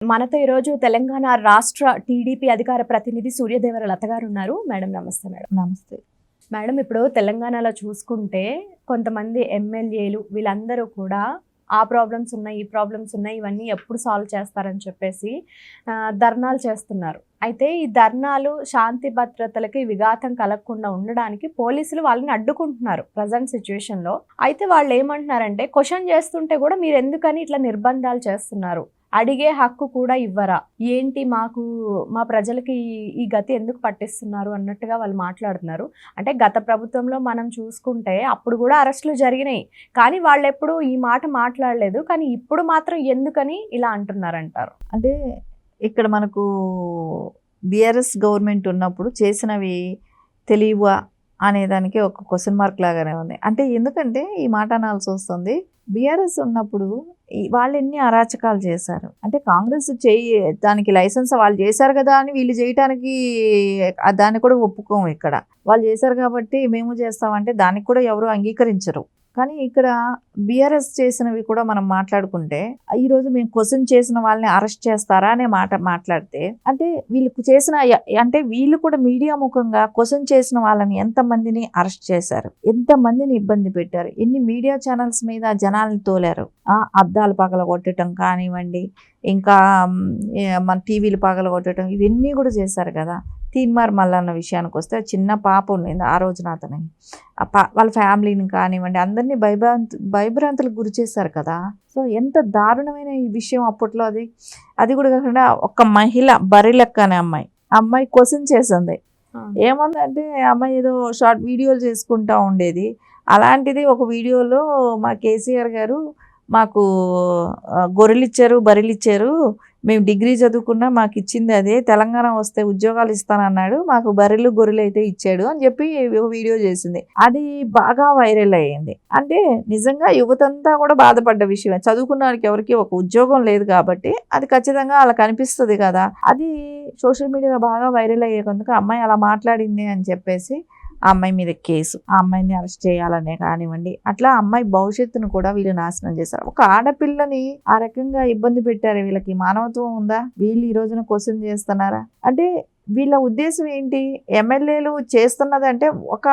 మనతో ఈరోజు తెలంగాణ రాష్ట్ర టీడీపీ అధికార ప్రతినిధి సూర్యదేవర లత గారు ఉన్నారు. మేడం నమస్తే. మేడం నమస్తే మేడం, ఇప్పుడు తెలంగాణలో చూసుకుంటే కొంతమంది ఎమ్మెల్యేలు వీళ్ళందరూ కూడా ఆ ప్రాబ్లమ్స్ ఉన్నాయి, ఈ ప్రాబ్లమ్స్ ఉన్నాయి, ఇవన్నీ ఎప్పుడు సాల్వ్ చేస్తారని చెప్పేసి ధర్నాలు చేస్తున్నారు. అయితే ఈ ధర్నాలు శాంతి భద్రతలకి విఘాతం కలగకుండా ఉండడానికి పోలీసులు వాళ్ళని అడ్డుకుంటున్నారు ప్రజెంట్ సిచ్యువేషన్లో. అయితే వాళ్ళు ఏమంటున్నారంటే క్వశ్చన్ చేస్తుంటే కూడా మీరు ఎందుకని ఇట్లా నిర్బంధాలు చేస్తున్నారు, అడిగే హక్కు కూడా ఇవ్వరా, ఏంటి మాకు మా ప్రజలకి ఈ గతి ఎందుకు పట్టిస్తున్నారు అన్నట్టుగా వాళ్ళు మాట్లాడుతున్నారు. అంటే గత ప్రభుత్వంలో మనం చూసుకుంటే అప్పుడు కూడా అరెస్టులు జరిగినాయి, కానీ వాళ్ళు ఎప్పుడు ఈ మాట మాట్లాడలేదు. కానీ ఇప్పుడు మాత్రం ఎందుకని ఇలా అంటున్నారంటారు? అంటే ఇక్కడ మనకు బీఆర్ఎస్ గవర్నమెంట్ ఉన్నప్పుడు చేసినవి తెలియవా అనేదానికి ఒక క్వశ్చన్ మార్క్ లాగానే ఉంది. అంటే ఎందుకంటే ఈ మాట అనాల్సి వస్తుంది, బీఆర్ఎస్ ఉన్నప్పుడు వాళ్ళు ఎన్ని అరాచకాలు చేశారు. అంటే కాంగ్రెస్ దానికి లైసెన్స్ వాళ్ళు చేశారు కదా అని వీళ్ళు చేయటానికి దాన్ని కూడా ఒప్పుకోము. ఇక్కడ వాళ్ళు చేశారు కాబట్టి మేము చేస్తామంటే దానికి కూడా ఎవరు అంగీకరించరు. కానీ ఇక్కడ బీఆర్ఎస్ చేసినవి కూడా మనం మాట్లాడుకుంటే ఈరోజు మేము క్వశ్చన్ చేసిన వాళ్ళని అరెస్ట్ చేస్తారా అనే మాట మాట్లాడితే, అంటే వీళ్ళకు చేసిన అంటే వీళ్ళు కూడా మీడియా ముఖంగా క్వశ్చన్ చేసిన వాళ్ళని ఎంతమందిని అరెస్ట్ చేశారు, ఎంతమందిని ఇబ్బంది పెట్టారు, ఎన్ని మీడియా ఛానల్స్ మీద జనాల్ని తోలారు. అద్దాలు పగల కొట్టడం కానివ్వండి, ఇంకా మన టీవీలు పగల కొట్టడం, ఇవన్నీ కూడా చేశారు కదా. తీన్మార్ మల్లన్న విషయానికి వస్తే చిన్న పాప ఉండింది ఆ రోజున, అతని వాళ్ళ ఫ్యామిలీని కానివ్వండి అందరినీ భయభ్రాంతులకు గురి చేశారు కదా. సో ఎంత దారుణమైన ఈ విషయం అప్పట్లో. అది కూడా కాకుండా ఒక మహిళ బరిలెక్క అనే అమ్మాయి క్వశ్చన్ చేసింది. ఏముందంటే అమ్మాయి ఏదో షార్ట్ వీడియోలు చేసుకుంటా ఉండేది. అలాంటిది ఒక వీడియోలో మా కేసీఆర్ గారు మాకు గొర్రెలిచ్చారు, బర్రెలిచ్చారు, మేము డిగ్రీ చదువుకున్నా మాకు ఇచ్చింది అదే, తెలంగాణ వస్తే ఉద్యోగాలు ఇస్తానన్నాడు, మాకు బర్రెలు గొర్రెలు అయితే ఇచ్చాడు అని చెప్పి వీడియో చేసింది. అది బాగా వైరల్ అయ్యింది. అంటే నిజంగా యువతంతా కూడా బాధపడ్డ విషయం. చదువుకున్న వారికి ఎవరికి ఒక ఉద్యోగం లేదు కాబట్టి అది ఖచ్చితంగా అలా కనిపిస్తుంది కదా. అది సోషల్ మీడియాలో బాగా వైరల్ అయ్యే కొందుకు అమ్మాయి అలా మాట్లాడింది అని చెప్పేసి ఆ అమ్మాయి మీద కేసు, ఆ అమ్మాయిని అరెస్ట్ చేయాలనే కానివ్వండి, అట్లా అమ్మాయి భవిష్యత్తును కూడా వీళ్ళు నాశనం చేశారు. ఒక ఆడపిల్లని ఆ రకంగా ఇబ్బంది పెట్టారు. వీళ్ళకి మానవత్వం ఉందా? వీళ్ళు ఈ రోజున క్వశ్చన్ చేస్తున్నారా? అంటే వీళ్ళ ఉద్దేశం ఏంటి? ఎమ్మెల్యేలు చేస్తున్నదంటే ఒక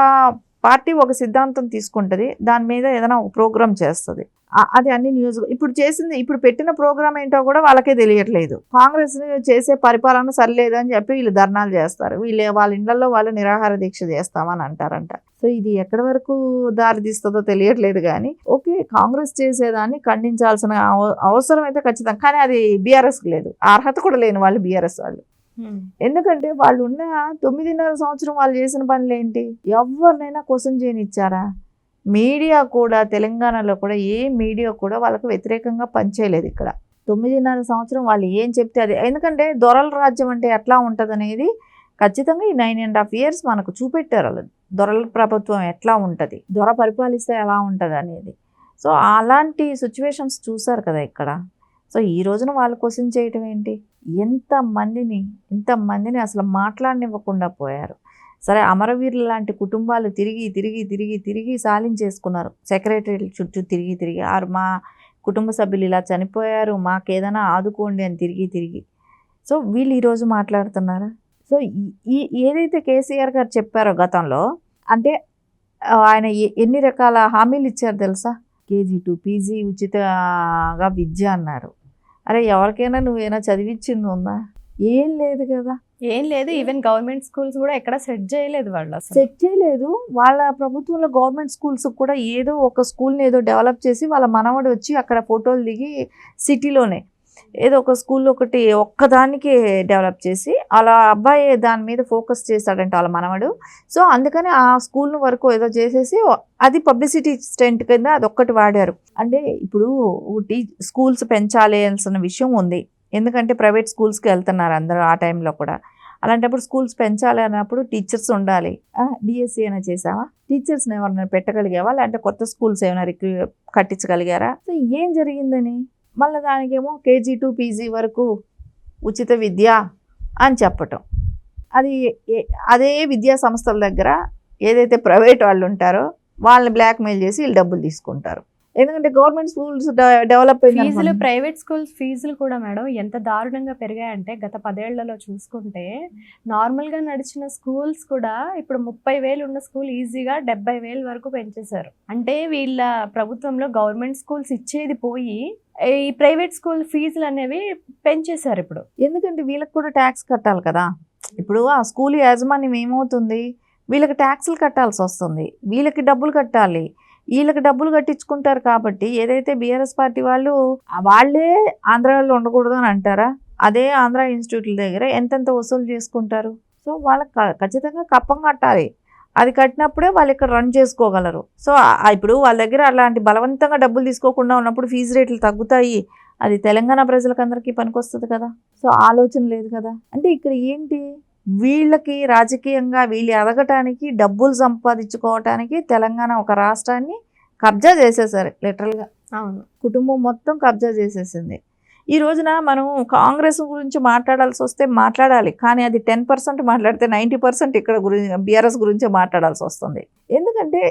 పార్టీ ఒక సిద్ధాంతం తీసుకుంటుంది, దాని మీద ఏదైనా ఒక ప్రోగ్రామ్ చేస్తుంది, అది అన్ని న్యూస్. ఇప్పుడు పెట్టిన ప్రోగ్రామ్ ఏంటో కూడా వాళ్ళకే తెలియట్లేదు. కాంగ్రెస్ చేసే పరిపాలన సరిలేదు అని చెప్పి వీళ్ళు ధర్నాలు చేస్తారు. వాళ్ళ ఇళ్లలో వాళ్ళు నిరాహార దీక్ష చేస్తామని అంటారంట. సో ఇది ఎక్కడి వరకు దారి తీస్తుందో తెలియట్లేదు. కానీ ఓకే, కాంగ్రెస్ చేసేదాన్ని ఖండించాల్సిన అవసరం అయితే ఖచ్చితంగా, కానీ అది బీఆర్ఎస్కి లేదు, అర్హత కూడా లేని వాళ్ళు బీఆర్ఎస్ వాళ్ళు. ఎందుకంటే వాళ్ళు ఉన్న 9.5 సంవత్సరం వాళ్ళు చేసిన పనులు ఏంటి? ఎవరినైనా క్వశ్చన్ చేయనిచ్చారా? మీడియా కూడా తెలంగాణలో కూడా ఏ మీడియా కూడా వాళ్ళకు వ్యతిరేకంగా పనిచేయలేదు. ఇక్కడ 9.5 సంవత్సరం వాళ్ళు ఏం చెప్తే అది. ఎందుకంటే దొరల రాజ్యం అంటే ఎట్లా ఉంటుంది అనేది ఖచ్చితంగా ఈ 9.5 years మనకు చూపెట్టారు. వాళ్ళు దొరల ప్రభుత్వం ఎట్లా ఉంటుంది, దొర పరిపాలిస్తే ఎలా ఉంటుంది అనేది. సో అలాంటి సిచ్యువేషన్స్ చూసారు కదా ఇక్కడ. సో ఈ రోజున వాళ్ళు క్వశ్చన్ చేయటం ఏంటి? ఎంతమందిని అసలు మాట్లాడనివ్వకుండా పోయారు. సరే, అమరవీరులు లాంటి కుటుంబాలు తిరిగి సాలించేసుకున్నారు. సెక్రటరీ చుట్టూ తిరిగి మా కుటుంబ సభ్యులు ఇలా చనిపోయారు, మాకేదైనా ఆదుకోండి అని తిరిగి. సో వీళ్ళు ఈరోజు మాట్లాడుతున్నారా? సో ఏదైతే కేసీఆర్ గారు చెప్పారో గతంలో, అంటే ఆయన ఎన్ని రకాల హామీలు ఇచ్చారు తెలుసా? KG to PG ఉచితంగా విద్య అన్నారు. అరే ఎవరికైనా నువ్వేనా చదివించింది ఉందా? ఏం లేదు కదా. ఏం లేదు. ఈవెన్ గవర్నమెంట్ స్కూల్స్ కూడా ఎక్కడ సెట్ చేయలేదు. వాళ్ళు సెట్ చేయలేదు. వాళ్ళ ప్రభుత్వంలో గవర్నమెంట్ స్కూల్స్ కూడా ఏదో ఒక స్కూల్ని ఏదో డెవలప్ చేసి వాళ్ళ మనవడు వచ్చి అక్కడ ఫోటోలు దిగి సిటీలోనే ఏదో ఒక స్కూల్ ఒకటి ఒక్కదానికి డెవలప్ చేసి అలా అబ్బాయి దాని మీద ఫోకస్ చేశాడంట వాళ్ళ మనవడు. సో అందుకని ఆ స్కూల్ వరకు ఏదో చేసేసి అది పబ్లిసిటీ స్టెంట్ కింద అదొక్కటి వాడారు. అంటే ఇప్పుడు స్కూల్స్ పెంచాల్సిన విషయం ఉంది, ఎందుకంటే ప్రైవేట్ స్కూల్స్కి వెళ్తున్నారు అందరూ ఆ టైంలో కూడా. అలాంటప్పుడు స్కూల్స్ పెంచాలి అన్నప్పుడు టీచర్స్ ఉండాలి. డిఎస్సి అయినా చేసావా? టీచర్స్ని ఎవరైనా పెట్టగలిగావా? లేదంటే కొత్త స్కూల్స్ ఏమైనా కట్టించగలిగారా? సో ఏం జరిగిందని మళ్ళీ దానికేమో KG to PG వరకు ఉచిత విద్య అని చెప్పటం. అదే విద్యా సంస్థల దగ్గర ఏదైతే ప్రైవేట్ వాళ్ళు ఉంటారో వాళ్ళని బ్లాక్మెయిల్ చేసి వీళ్ళు డబ్బులు తీసుకుంటారు. ఎందుకంటే గవర్నమెంట్ స్కూల్స్ డెవలప్ ఫీజులు అయింది. ప్రైవేట్ స్కూల్స్ ఫీజులు కూడా మేడం ఎంత దారుణంగా పెరిగాయంటే గత 10 ఏళ్లలో చూసుకుంటే నార్మల్గా నడిచిన స్కూల్స్ కూడా ఇప్పుడు 30,000 ఉన్న స్కూల్ ఈజీగా 70,000 వరకు పెంచేశారు. అంటే వీళ్ళ ప్రభుత్వంలో గవర్నమెంట్ స్కూల్స్ ఇచ్చేది పోయి ఈ ప్రైవేట్ స్కూల్ ఫీజులు అనేవి పెంచేశారు ఇప్పుడు. ఎందుకంటే వీళ్ళకి కూడా ట్యాక్స్ కట్టాలి కదా. ఇప్పుడు ఆ స్కూల్ యాజమాన్యం ఏమవుతుంది, వీళ్ళకి ట్యాక్సులు కట్టాల్సి వస్తుంది, వీళ్ళకి డబ్బులు కట్టాలి, వీళ్ళకి డబ్బులు కట్టించుకుంటారు. కాబట్టి ఏదైతే బీఆర్ఎస్ పార్టీ వాళ్ళే ఆంధ్రాలో ఉండకూడదు అని అంటారా, అదే ఆంధ్ర ఇన్స్టిట్యూట్ల దగ్గర ఎంతెంత వసూలు చేసుకుంటారు. సో వాళ్ళకి ఖచ్చితంగా కప్పం కట్టాలి. అది కట్టినప్పుడే వాళ్ళు ఇక్కడ రన్ చేసుకోగలరు. సో ఇప్పుడు వాళ్ళ దగ్గర అలాంటి బలవంతంగా డబ్బులు తీసుకోకుండా ఉన్నప్పుడు ఫీజు రేట్లు తగ్గుతాయి. అది తెలంగాణ ప్రజలకు అందరికీ పనికొస్తుంది కదా. సో ఆలోచన లేదు కదా. అంటే ఇక్కడ ఏంటి, వీళ్ళకి రాజకీయంగా వీళ్ళు ఎదగటానికి డబ్బులు సంపాదించుకోవటానికి తెలంగాణ ఒక రాష్ట్రాన్ని కబ్జా చేసేసారు లిటరల్గా. అవును, కుటుంబం మొత్తం కబ్జా చేసేసింది. ఈ రోజున మనం కాంగ్రెస్ గురించి మాట్లాడాల్సి వస్తే మాట్లాడాలి, కానీ అది 10% మాట్లాడితే 90% ఇక్కడ బీఆర్ఎస్ గురించే మాట్లాడాల్సి వస్తుంది. ఎందుకంటే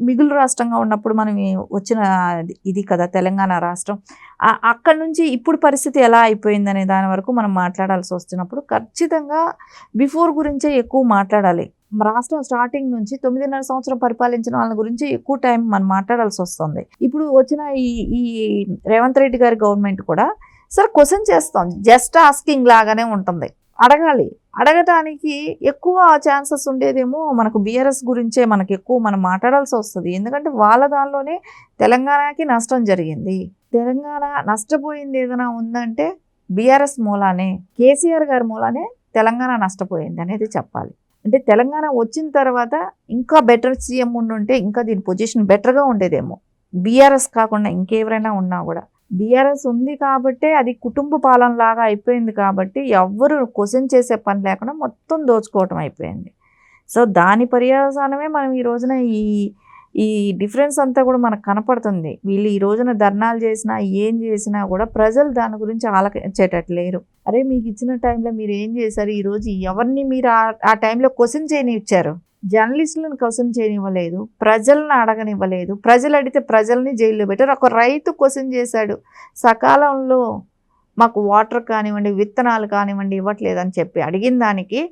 మిగులు రాష్ట్రంగా ఉన్నప్పుడు మనం వచ్చిన ఇది కదా తెలంగాణ రాష్ట్రం. అక్కడ నుంచి ఇప్పుడు పరిస్థితి ఎలా అయిపోయిందనే దాని వరకు మనం మాట్లాడాల్సి వస్తున్నప్పుడు ఖచ్చితంగా బిఫోర్ గురించే ఎక్కువ మాట్లాడాలి. రాష్ట్రం స్టార్టింగ్ నుంచి 9.5 సంవత్సరం పరిపాలించిన వాళ్ళ గురించి ఎక్కువ టైం మనం మాట్లాడాల్సి వస్తుంది. ఇప్పుడు వచ్చిన ఈ రేవంత్ రెడ్డి గారి గవర్నమెంట్ కూడా సార్ క్వశ్చన్ చేస్తాం, జస్ట్ ఆస్కింగ్ లాగానే ఉంటుంది. అడగాలి, అడగటానికి ఎక్కువ ఛాన్సెస్ ఉండేదేమో మనకు బీఆర్ఎస్ గురించే మనకు ఎక్కువ మనం మాట్లాడాల్సి వస్తుంది. ఎందుకంటే వాళ్ళ దానిలోనే తెలంగాణకి నష్టం జరిగింది. తెలంగాణ నష్టపోయింది ఏదైనా ఉందంటే బీఆర్ఎస్ మూలానే, కేసీఆర్ గారి మూలానే తెలంగాణ నష్టపోయింది అనేది చెప్పాలి. అంటే తెలంగాణ వచ్చిన తర్వాత ఇంకా బెటర్ సీఎం ఉండుంటే ఇంకా దీని పొజిషన్ బెటర్గా ఉండేదేమో. బీఆర్ఎస్ కాకుండా ఇంకెవరైనా ఉన్నా కూడా బీఆర్ఎస్ ఉంది కాబట్టే అది కుటుంబ పాలన లాగా అయిపోయింది. కాబట్టి ఎవ్వరు క్వశ్చన్ చేసే పని లేకుండా మొత్తం దోచుకోవటం అయిపోయింది. సో దాని పర్యవసానమే మనం ఈ రోజున ఈ డిఫరెన్స్ అంతా కూడా మనకు కనపడుతుంది. వీళ్ళు ఈ రోజున ధర్నాలు చేసినా ఏం చేసినా కూడా ప్రజలు దాని గురించి ఆలోచించేటట్టు లేరు. అరే మీకు ఇచ్చిన టైంలో మీరు ఏం చేశారు, ఈరోజు ఎవరిని మీరు ఆ టైంలో క్వశ్చన్ చేయనిచ్చారు, జర్నలిస్టులను క్వశ్చన్ చేయనివ్వలేదు, ప్రజలను అడగనివ్వలేదు. ప్రజలు అడిగితే ప్రజల్ని జైల్లో పెట్టారు. ఒక రైతు క్వశ్చన్ చేశాడు, సకాలంలో మాకు వాటర్ కానివ్వండి విత్తనాలు కానివ్వండి ఇవ్వట్లేదని చెప్పి అడిగిన దానికి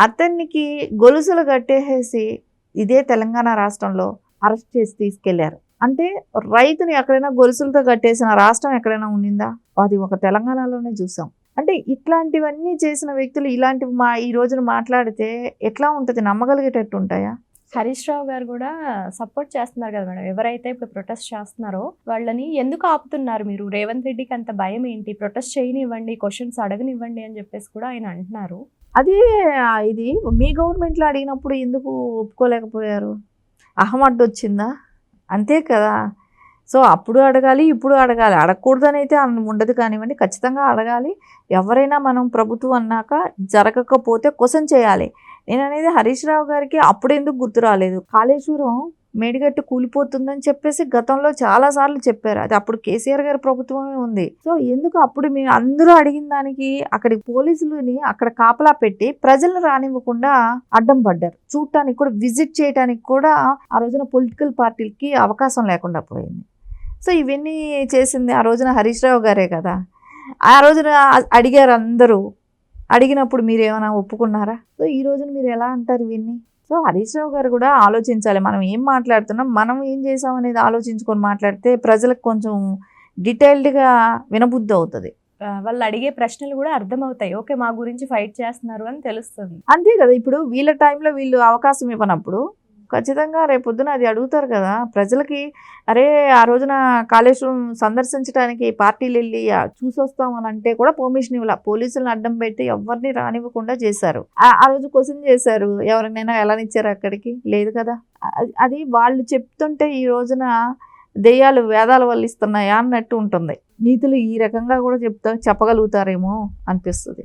అతనికి గొలుసులు కట్టేసి ఇదే తెలంగాణ రాష్ట్రంలో అరెస్ట్ చేసి తీసుకెళ్లారు. అంటే రైతుని ఎక్కడైనా గొలుసులతో కట్టేసిన రాష్ట్రం ఎక్కడైనా ఉండిందా? అది ఒక తెలంగాణలోనే చూసాం. అంటే ఇట్లాంటివన్నీ చేసిన వ్యక్తులు ఇలాంటివి ఈ రోజున మాట్లాడితే ఎట్లా ఉంటుంది, నమ్మగలిగేటట్టు ఉంటాయా? హరీష్ రావు గారు కూడా సపోర్ట్ చేస్తున్నారు కదా మేడం. ఎవరైతే ఇప్పుడు ప్రొటెస్ట్ చేస్తున్నారో వాళ్ళని ఎందుకు ఆపుతున్నారు మీరు, రేవంత్ రెడ్డికి అంత భయం ఏంటి, ప్రొటెస్ట్ చేయనివ్వండి, క్వశ్చన్స్ అడగనివ్వండి అని చెప్పేసి కూడా ఆయన అంటున్నారు. అదే ఇది మీ గవర్నమెంట్లో అడిగినప్పుడు ఎందుకు ఒప్పుకోలేకపోయారు? అహమడ్డు వచ్చిందా? అంతే కదా. సో అప్పుడు అడగాలి, ఇప్పుడు అడగాలి. అడగకూడదని అయితే ఉండదు కానివ్వండి, ఖచ్చితంగా అడగాలి. ఎవరైనా మనం ప్రభుత్వం అన్నాక జరగకపోతే క్వశ్చన్ చేయాలి. నేను అనేది హరీష్ రావు గారికి అప్పుడు ఎందుకు గుర్తు రాలేదు? కాళేశ్వరం మేడిగట్టు కూలిపోతుందని చెప్పేసి గతంలో చాలాసార్లు చెప్పారు. అది అప్పుడు కేసీఆర్ గారి ప్రభుత్వమే ఉంది. సో ఎందుకు అప్పుడు మేము అందరూ అడిగిన దానికి అక్కడి పోలీసులని అక్కడ కాపలా పెట్టి ప్రజలను రానివ్వకుండా అడ్డం పడ్డారు. చూడటానికి కూడా, విజిట్ చేయడానికి కూడా ఆ రోజున పొలిటికల్ పార్టీలకి అవకాశం లేకుండా పోయింది. సో ఇవన్నీ చేసింది ఆ రోజున హరీష్ రావు గారే కదా. ఆ రోజున అడిగారు అందరూ. అడిగినప్పుడు మీరు ఏమైనా ఒప్పుకున్నారా? సో ఈ రోజున మీరు ఎలా అంటారు ఇవన్నీ? సో హరీష్ రావు గారు కూడా ఆలోచించాలి. మనం ఏం మాట్లాడుతున్నాం, మనం ఏం చేసాం అనేది ఆలోచించుకొని మాట్లాడితే ప్రజలకు కొంచెం డీటెయిల్డ్గా వినబుద్ధి అవుతుంది. వాళ్ళు అడిగే ప్రశ్నలు కూడా అర్థమవుతాయి. ఓకే, మా గురించి ఫైట్ చేస్తున్నారు అని తెలుస్తుంది. అంతే కదా. ఇప్పుడు వీళ్ళ టైంలో వీళ్ళు అవకాశం ఇవ్వనప్పుడు ఖచ్చితంగా రేపొద్దున అది అడుగుతారు కదా ప్రజలకి. అరే ఆ రోజున కాళేశ్వరం సందర్శించడానికి పార్టీలు వెళ్ళి చూసొస్తామని అంటే కూడా పర్మిషన్ ఇవ్వాలి. పోలీసులను అడ్డం పెట్టి ఎవరిని రానివ్వకుండా చేశారు. ఆ రోజు క్వశ్చన్ చేశారు, ఎవరినైనా ఎలానిచ్చారు అక్కడికి? లేదు కదా. అది వాళ్ళు చెప్తుంటే ఈ రోజున దెయ్యాలు వేదాలు వల్లిస్తున్నాయా అన్నట్టు ఉంటుంది. నీతులు ఈ రకంగా కూడా చెప్పగలుగుతారేమో అనిపిస్తుంది.